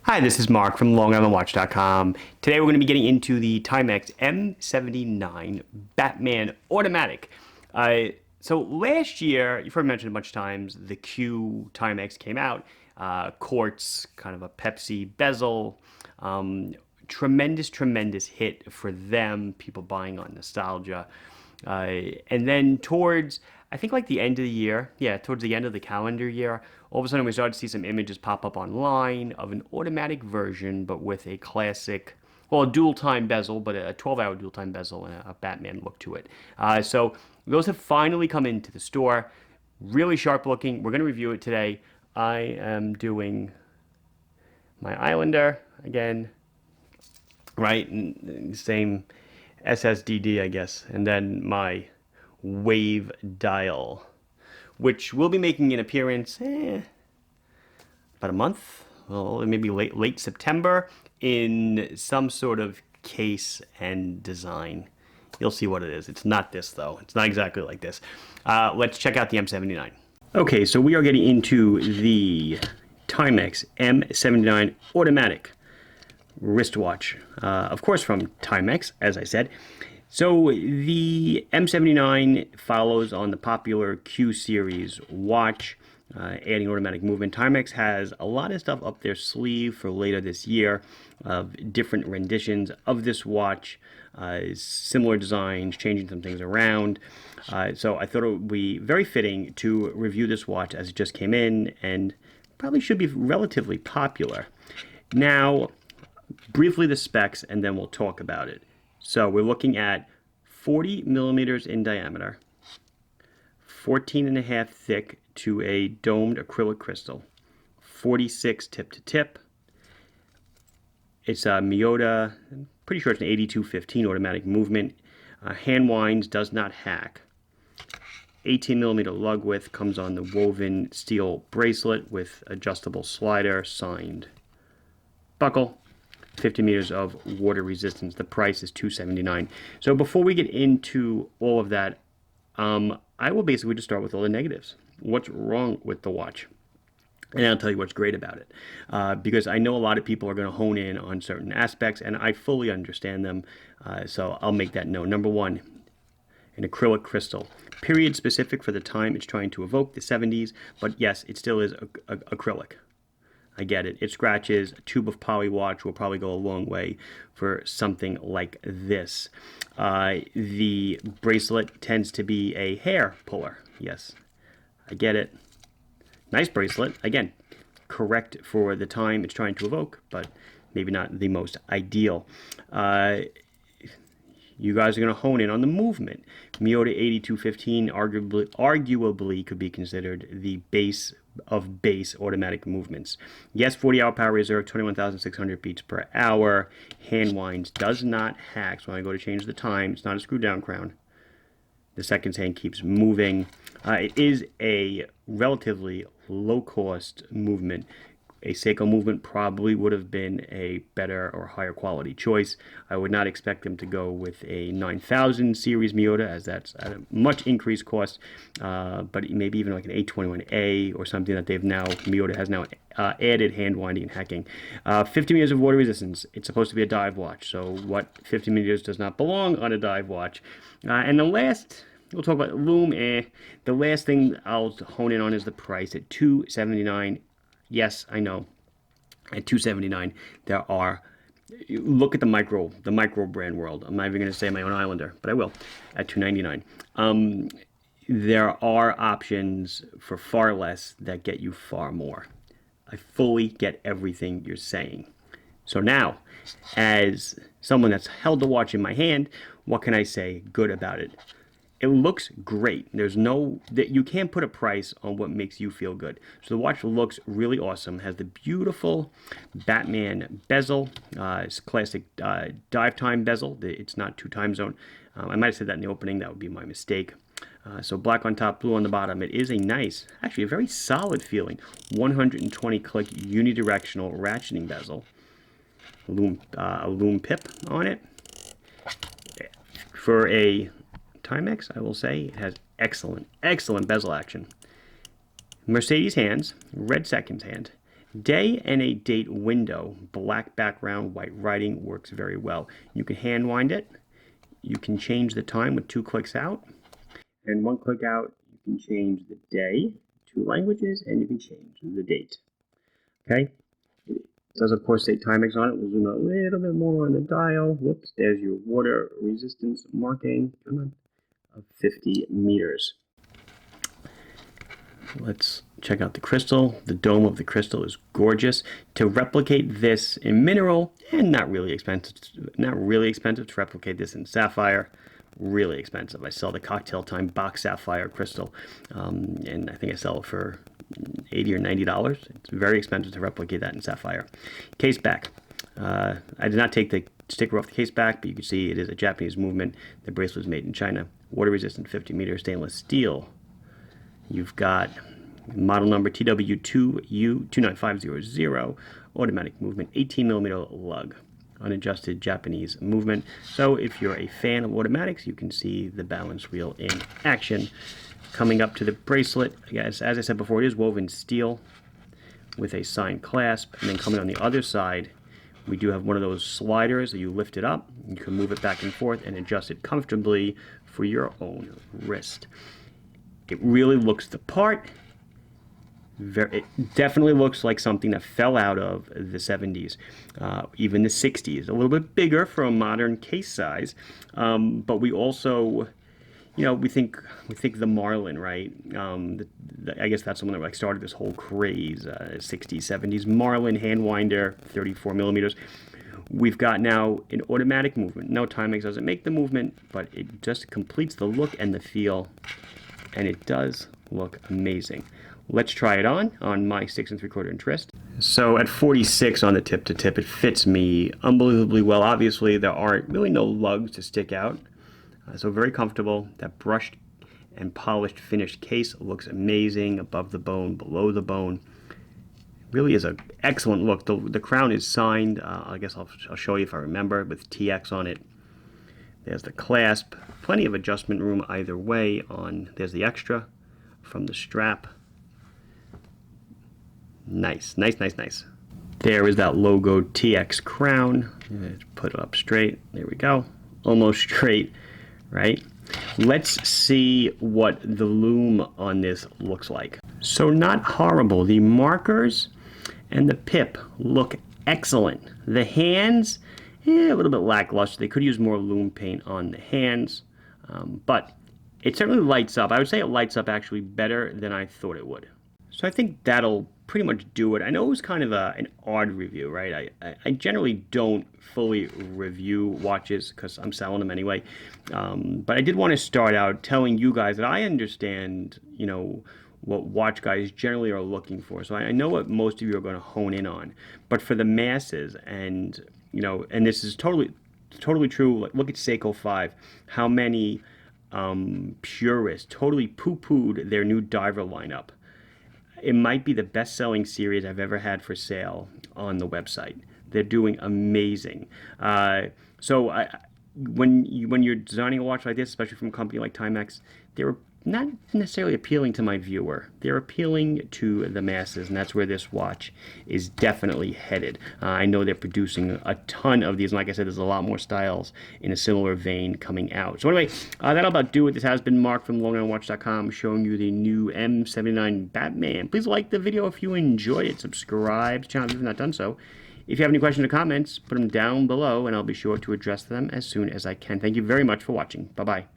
Hi, this is Mark from LongIslandWatch.com. Today we're going to be getting into the Timex M79 Batman Automatic. So last year, you've heard mentioned a bunch of times, the Q Timex came out. Quartz, kind of a Pepsi bezel. Tremendous hit for them, people buying on nostalgia. And then towards, I think like the end of the year, towards the end of the calendar year, all of a sudden we started to see some images pop up online of an automatic version, but with a classic, well, a dual time bezel, but a 12-hour dual time bezel and a Batman look to it. So those have finally come into the store. Really sharp looking. We're going to review it today. I am doing my Islander again, right? Same SSDD, I guess, and then my wave dial, which will be making an appearance about a month, well, maybe late September, in some sort of case and design. You'll see what it is. It's not this, though. It's not exactly like this. Let's check out the M79. Okay, so we are getting into the Timex M79 Automatic wristwatch, of course from Timex, as I said. So the M79 follows on the popular Q series watch, adding automatic movement. Timex has a lot of stuff up their sleeve for later this year of different renditions of this watch, similar designs, changing some things around. So I thought it would be very fitting to review this watch as it just came in and probably should be relatively popular. Now, briefly the specs and then we'll talk about it. So we're looking at 40 millimeters in diameter, 14.5 thick to a domed acrylic crystal, 46 tip to tip. It's a Miyota, I'm pretty sure it's an 8215 automatic movement. Hand winds, does not hack. 18 millimeter lug width, comes on the woven steel bracelet with adjustable slider, signed buckle. 50 meters of water resistance. The price is $279. So before we get into all of that, I will basically just start with all the negatives. What's wrong with the watch? And I'll tell you what's great about it. Because I know a lot of people are going to hone in on certain aspects, and I fully understand them. So I'll make that known. Number one, an acrylic crystal. Period specific for the time it's trying to evoke, the 70s. But yes, it still is acrylic. I get it. It scratches. A tube of poly watch will probably go a long way for something like this. The bracelet tends to be a hair puller. Yes, I get it. Nice bracelet. Again, correct for the time it's trying to evoke, but maybe not the most ideal. You guys are going to hone in on the movement. Miyota 8215 arguably could be considered the base of base automatic movements. Yes, 40-hour power reserve, 21,600 beats per hour. Hand winds, does not hack. So when I go to change the time, it's not a screw down crown. The seconds hand keeps moving. It is a relatively low-cost movement. A Seiko movement probably would have been a better or higher quality choice. I would not expect them to go with a 9000 series Miyota, as that's at a much increased cost, but maybe even like an 821A or something that Miyota has now added hand winding and hacking. 50 meters of water resistance. It's supposed to be a dive watch, so what 50 meters does not belong on a dive watch. And the last, we'll talk about Loom. The last thing I'll hone in on is the price at $279. Yes, I know. At $279, there are. Look at the micro brand world. I'm not even going to say my own Islander, but I will. At $299, there are options for far less that get you far more. I fully get everything you're saying. So now, as someone that's held the watch in my hand, what can I say good about it? It looks great. You can't put a price on what makes you feel good. So the watch looks really awesome. Has the beautiful Batman bezel. It's classic dive time bezel. It's not 2 time zone. I might have said that in the opening. That would be my mistake. So black on top, blue on the bottom. It is a nice, actually a very solid feeling, 120 click unidirectional ratcheting bezel. A loom pip on it. For a Timex, I will say, it has excellent bezel action. Mercedes hands, red seconds hand, Day and a date window, black background, white writing, works very well. You can hand wind it. You can change the time with 2 clicks out. And 1 click out, you can change the day, 2 languages, and you can change the date. Okay? It does, of course, say Timex on it. We'll zoom out a little bit more on the dial. Whoops, there's your water resistance marking. Come on. Of 50 meters. Let's check out the crystal. The dome of the crystal is gorgeous. To replicate this in mineral, and not really expensive to replicate this in sapphire. Really expensive. I sell the Cocktail Time box sapphire crystal, and I think I sell it for $80 or $90. It's very expensive to replicate that in sapphire. Case back. I did not take the sticker off the case back, but you can see it is a Japanese movement. The bracelet is made in China. Water resistant, 50 meter stainless steel. You've got model number TW2U29500, automatic movement, 18 millimeter lug, unadjusted Japanese movement. So if you're a fan of automatics, you can see the balance wheel in action. Coming up to the bracelet, as I said before, it is woven steel with a signed clasp. And then coming on the other side, we do have one of those sliders that you lift it up. You can move it back and forth and adjust it comfortably for your own wrist. It really looks the part. It definitely looks like something that fell out of the 70s, even the 60s. A little bit bigger for a modern case size, but we also, we think the Marlin, right? I guess that's the one that like started this whole craze, 60s, 70s. Marlin hand winder, 34 millimeters. We've got now an automatic movement. No, Timex doesn't make the movement, but it just completes the look and the feel, and it does look amazing. Let's try it on my 6 3/4 wrist. So at 46 on the tip to tip, it fits me unbelievably well. Obviously, there aren't really no lugs to stick out, so very comfortable. That brushed and polished finished case looks amazing, above the bone, below the bone. Really is an excellent look. The crown is signed. I guess I'll show you if I remember, with TX on it. There's the clasp. Plenty of adjustment room either way. There's the extra from the strap. Nice, nice, nice, nice. There is that logo TX crown. Let's put it up straight. There we go. Almost straight, right? Let's see what the loom on this looks like. So not horrible. The markers and the pip look excellent. The hands, a little bit lackluster. They could use more loom paint on the hands, but it certainly lights up. I would say it lights up actually better than I thought it would. So I think that'll pretty much do it. I know it was kind of an odd review, right? I generally don't fully review watches because I'm selling them anyway. But I did want to start out telling you guys that I understand, what watch guys generally are looking for. So I know what most of you are going to hone in on. But for the masses, and this is totally true. Look at Seiko 5. How many purists totally poo-pooed their new diver lineup. It might be the best-selling series I've ever had for sale on the website. They're doing amazing. So when you're designing a watch like this, especially from a company like Timex, they're not necessarily appealing to my viewer. They're appealing to the masses, and that's where this watch is definitely headed. I know they're producing a ton of these, and like I said, there's a lot more styles in a similar vein coming out. So anyway, that'll about do it. This has been Mark from LongIslandWatch.com showing you the new M79 Batman. Please like the video if you enjoyed it. Subscribe to the channel if you've not done so. If you have any questions or comments, put them down below, and I'll be sure to address them as soon as I can. Thank you very much for watching. Bye-bye.